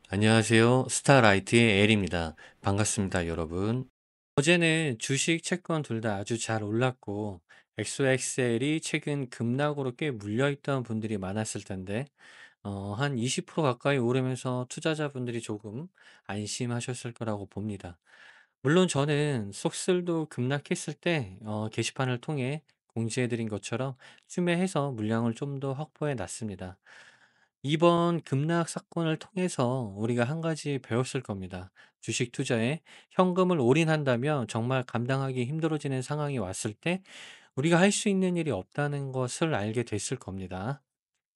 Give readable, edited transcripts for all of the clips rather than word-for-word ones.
안녕하세요. 스타라이트의 엘입니다. 반갑습니다, 여러분. 어제는 주식, 채권 둘 다 아주 잘 올랐고, 엑소엑셀이 최근 급락으로 꽤 물려있던 분들이 많았을 텐데, 한 20% 가까이 오르면서 투자자분들이 조금 안심하셨을 거라고 봅니다. 물론 저는 속슬도 급락했을 때, 게시판을 통해 공지해드린 것처럼 추매해서 물량을 좀 더 확보해 놨습니다. 이번 급락 사건을 통해서 우리가 한 가지 배웠을 겁니다. 주식 투자에 현금을 올인한다면 정말 감당하기 힘들어지는 상황이 왔을 때 우리가 할 수 있는 일이 없다는 것을 알게 됐을 겁니다.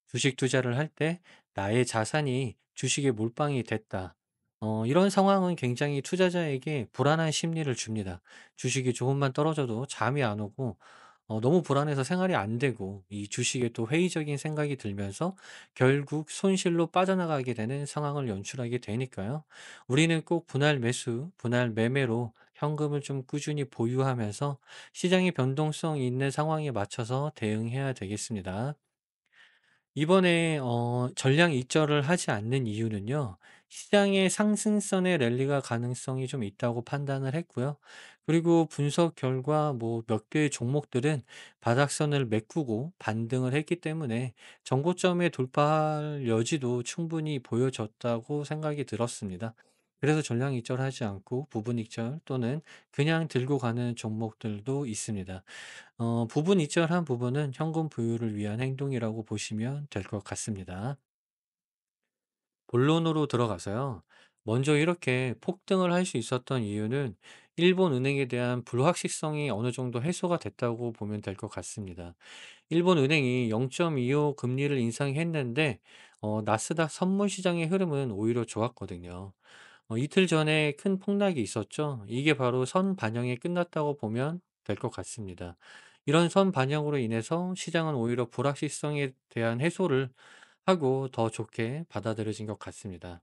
주식 투자를 할 때 나의 자산이 주식에 몰빵이 됐다. 이런 상황은 굉장히 투자자에게 불안한 심리를 줍니다. 주식이 조금만 떨어져도 잠이 안 오고 너무 불안해서 생활이 안 되고 이 주식에 또 회의적인 생각이 들면서 결국 손실로 빠져나가게 되는 상황을 연출하게 되니까요. 우리는 꼭 분할 매수, 분할 매매로 현금을 좀 꾸준히 보유하면서 시장의 변동성 있는 상황에 맞춰서 대응해야 되겠습니다. 이번에 전량 이절을 하지 않는 이유는요. 시장의 상승선의 랠리가 가능성이 좀 있다고 판단을 했고요. 그리고 분석 결과 뭐 몇 개의 종목들은 바닥선을 메꾸고 반등을 했기 때문에 정고점에 돌파할 여지도 충분히 보여졌다고 생각이 들었습니다. 그래서 전량 이절하지 않고 부분 이절 또는 그냥 들고 가는 종목들도 있습니다. 부분 이절한 부분은 현금 부유를 위한 행동이라고 보시면 될 것 같습니다. 본론으로 들어가서요. 먼저 이렇게 폭등을 할 수 있었던 이유는 일본 은행에 대한 불확실성이 어느 정도 해소가 됐다고 보면 될 것 같습니다. 일본 은행이 0.25 금리를 인상했는데 나스닥 선물 시장의 흐름은 오히려 좋았거든요. 이틀 전에 큰 폭락이 있었죠. 이게 바로 선 반영이 끝났다고 보면 될 것 같습니다. 이런 선 반영으로 인해서 시장은 오히려 불확실성에 대한 해소를 하고 더 좋게 받아들여진 것 같습니다.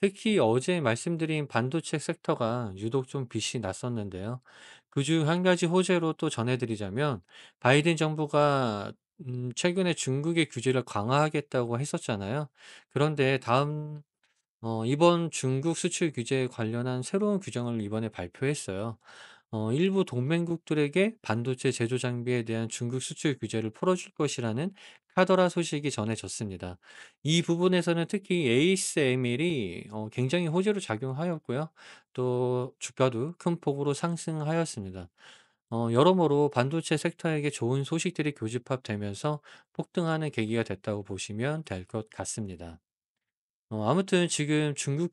특히 어제 말씀드린 반도체 섹터가 유독 좀 빛이 났었는데요. 그중 한 가지 호재로 또 전해드리자면 바이든 정부가 최근에 중국의 규제를 강화하겠다고 했었잖아요. 그런데 이번 중국 수출 규제에 관련한 새로운 규정을 이번에 발표했어요. 일부 동맹국들에게 반도체 제조 장비에 대한 중국 수출 규제를 풀어줄 것이라는 카더라 소식이 전해졌습니다. 이 부분에서는 특히 ASML이 굉장히 호재로 작용하였고요. 또 주가도 큰 폭으로 상승하였습니다. 여러모로 반도체 섹터에게 좋은 소식들이 교집합되면서 폭등하는 계기가 됐다고 보시면 될 것 같습니다. 아무튼 지금 중국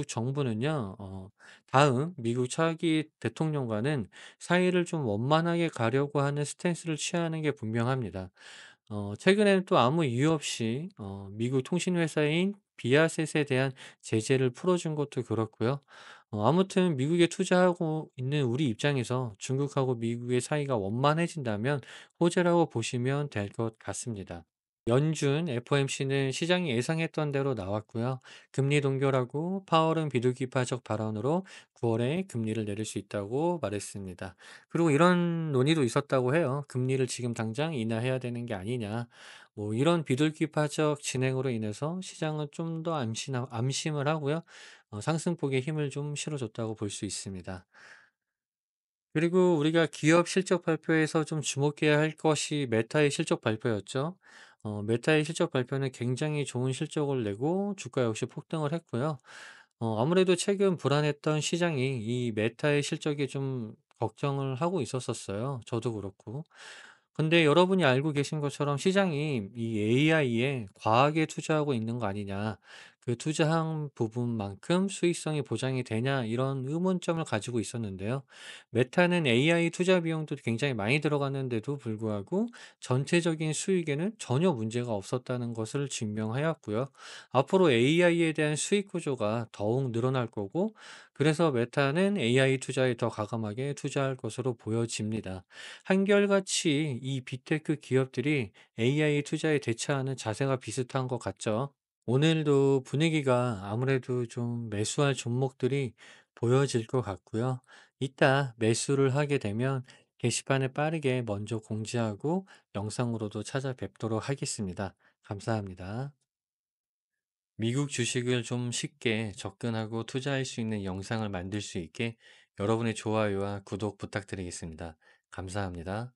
정부는요. 다음 미국 차기 대통령과는 사이를 좀 원만하게 가려고 하는 스탠스를 취하는 게 분명합니다. 최근에는 또 아무 이유 없이 미국 통신회사인 비아셋에 대한 제재를 풀어준 것도 그렇고요. 아무튼 미국에 투자하고 있는 우리 입장에서 중국하고 미국의 사이가 원만해진다면 호재라고 보시면 될 것 같습니다. 연준 FOMC는 시장이 예상했던 대로 나왔고요. 금리 동결하고 파월은 비둘기파적 발언으로 9월에 금리를 내릴 수 있다고 말했습니다. 그리고 이런 논의도 있었다고 해요. 금리를 지금 당장 인하해야 되는 게 아니냐. 뭐 이런 비둘기파적 진행으로 인해서 시장은 좀 더 암심을 하고요. 상승폭에 힘을 좀 실어줬다고 볼 수 있습니다. 그리고 우리가 기업 실적 발표에서 좀 주목해야 할 것이 메타의 실적 발표였죠. 메타의 실적 발표는 굉장히 좋은 실적을 내고 주가 역시 폭등을 했고요. 아무래도 최근 불안했던 시장이 이 메타의 실적에 좀 걱정을 하고 있었었어요. 저도 그렇고. 근데 여러분이 알고 계신 것처럼 시장이 이 AI에 과하게 투자하고 있는 거 아니냐. 그 투자한 부분만큼 수익성이 보장이 되냐 이런 의문점을 가지고 있었는데요. 메타는 AI 투자 비용도 굉장히 많이 들어갔는데도 불구하고 전체적인 수익에는 전혀 문제가 없었다는 것을 증명하였고요. 앞으로 AI에 대한 수익 구조가 더욱 늘어날 거고, 그래서 메타는 AI 투자에 더 과감하게 투자할 것으로 보여집니다. 한결같이 이 빅테크 기업들이 AI 투자에 대처하는 자세가 비슷한 것 같죠. 오늘도 분위기가 아무래도 좀 매수할 종목들이 보여질 것 같고요. 이따 매수를 하게 되면 게시판에 빠르게 먼저 공지하고 영상으로도 찾아뵙도록 하겠습니다. 감사합니다. 미국 주식을 좀 쉽게 접근하고 투자할 수 있는 영상을 만들 수 있게 여러분의 좋아요와 구독 부탁드리겠습니다. 감사합니다.